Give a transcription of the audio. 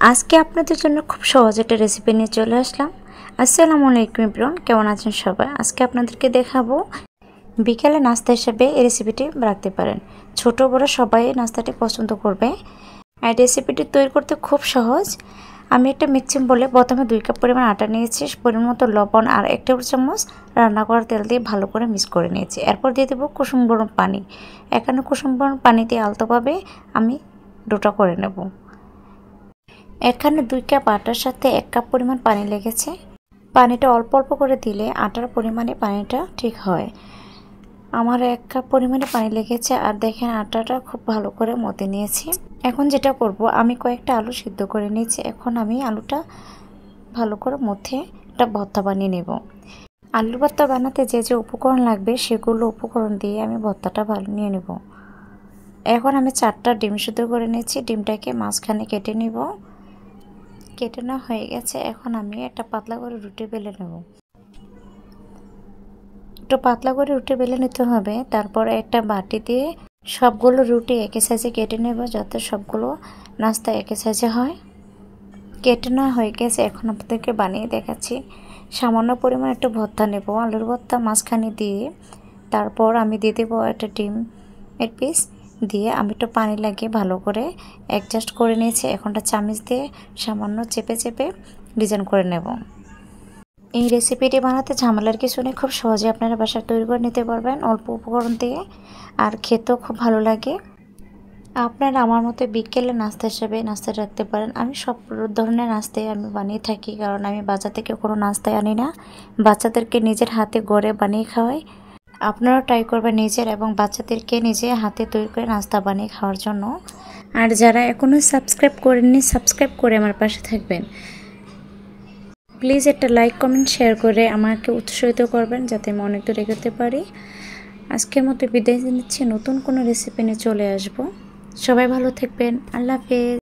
আজকে আপনাদের জন্য খুব সহজ একটা রেসিপি নিয়ে চলে আসলাম। আসসালামু আলাইকুম এভরিওয়ান, কেমন আছেন সবাই? আজকে আপনাদেরকে দেখাবো বিকেলে নাস্তা হিসেবে এই রেসিপিটি রাখতে পারেন। ছোট বড় সবাই নাস্তাটি পছন্দ করবে। আর রেসিপিটি তৈরি করতে খুব সহজ। আমি একটা মিক্সিং বলে প্রথমে 2 কাপ পরিমাণ আটা নিয়েছি, পরিমাণ মতো লবণ আর 1 টেবিল চামচ রান্না করা তেল দিয়ে ভালো করে মিক্স করে নিয়েছি। এরপর দিয়ে দেবো কুসুম গরম পানি। এখানে কুসুম গরম পানি দিয়ে আলতোভাবে আমি ডোটা করে নেব। এখানে 2 কাপ আটার সাথে 1 কাপ পরিমাণ পানি লেগেছে। পানিটা অল্প অল্প করে দিলে আটার পরিমাণে পানিটা ঠিক হয়। আমার 1 কাপ পরিমাণে পানি লেগেছে। আর দেখেন আটাটা খুব ভালো করে মতে নিয়েছি। এখন যেটা করব, আমি কয়েকটা আলু সিদ্ধ করে নিয়েছি। এখন আমি আলুটা ভালো করে মথে একটা ভর্তা বানিয়ে নেব। আলু ভর্তা বানাতে যে যে উপকরণ লাগবে সেগুলো উপকরণ দিয়ে আমি ভর্তাটা বানিয়ে নেব। এখন আমি 4টা ডিম সিদ্ধ করে নিয়েছি। ডিমটাকে মাঝখানে কেটে নিব। কেটে নেওয়া হয়ে গেছে। এখন আমি একটা পাতলা করে রুটি বেলে নেব। একটু পাতলা করে রুটি বেলে নিতে হবে। তারপরে একটা বাটি দিয়ে সবগুলো রুটি একই সাইজে কেটে নেব, যাতে সবগুলো নাস্তা একই সাইজে হয়। কেটে নেওয়া হয়ে গেছে। এখন আপনাদেরকে বানিয়ে দেখাচ্ছি। সামান্য পরিমাণ একটু ভর্তা নেব, আলুর ভর্তা মাঝখানে দিয়ে। তারপর আমি দিয়ে দেবো একটা ডিমের পিস দিয়ে আমি একটু পানি লাগিয়ে ভালো করে অ্যাডজাস্ট করে নিয়েছি। এখন একটা চামচ দিয়ে সামান্য চেপে চেপে ডিজাইন করে নেব। এই রেসিপিটি বানাতে ঝামেলার কিছু নেই, খুব সহজে আপনারা বাসায় তৈরি করে নিতে পারবেন অল্প উপকরণ দিয়ে। আর খেতেও খুব ভালো লাগে। আপনারা আমার মতো বিকেলে নাস্তা হিসেবে নাস্তা রাখতে পারেন। আমি সব ধরনের নাস্তাই আমি বানিয়ে থাকি, কারণ আমি বাজার থেকে কোনো নাস্তাই আনি না। বাচ্চাদেরকে নিজের হাতে গড়ে বানিয়ে খাওয়াই। আপনারা ট্রাই করবেন নিজের এবং বাচ্চাদেরকে নিজে হাতে তৈরি করে নাস্তা বানিয়ে খাওয়ার জন্য। আর যারা এখনও সাবস্ক্রাইব করেননি, সাবস্ক্রাইব করে আমার পাশে থাকবেন। প্লিজ একটা লাইক কমেন্ট শেয়ার করে আমাকে উৎসাহিত করবেন, যাতে আমি অনেক দূর এগোতে পারি। আজকের মতো বিদায় নিচ্ছি, নতুন কোনো রেসিপি নিয়ে চলে আসব। সবাই ভালো থাকবেন। আল্লাহ হাফেজ।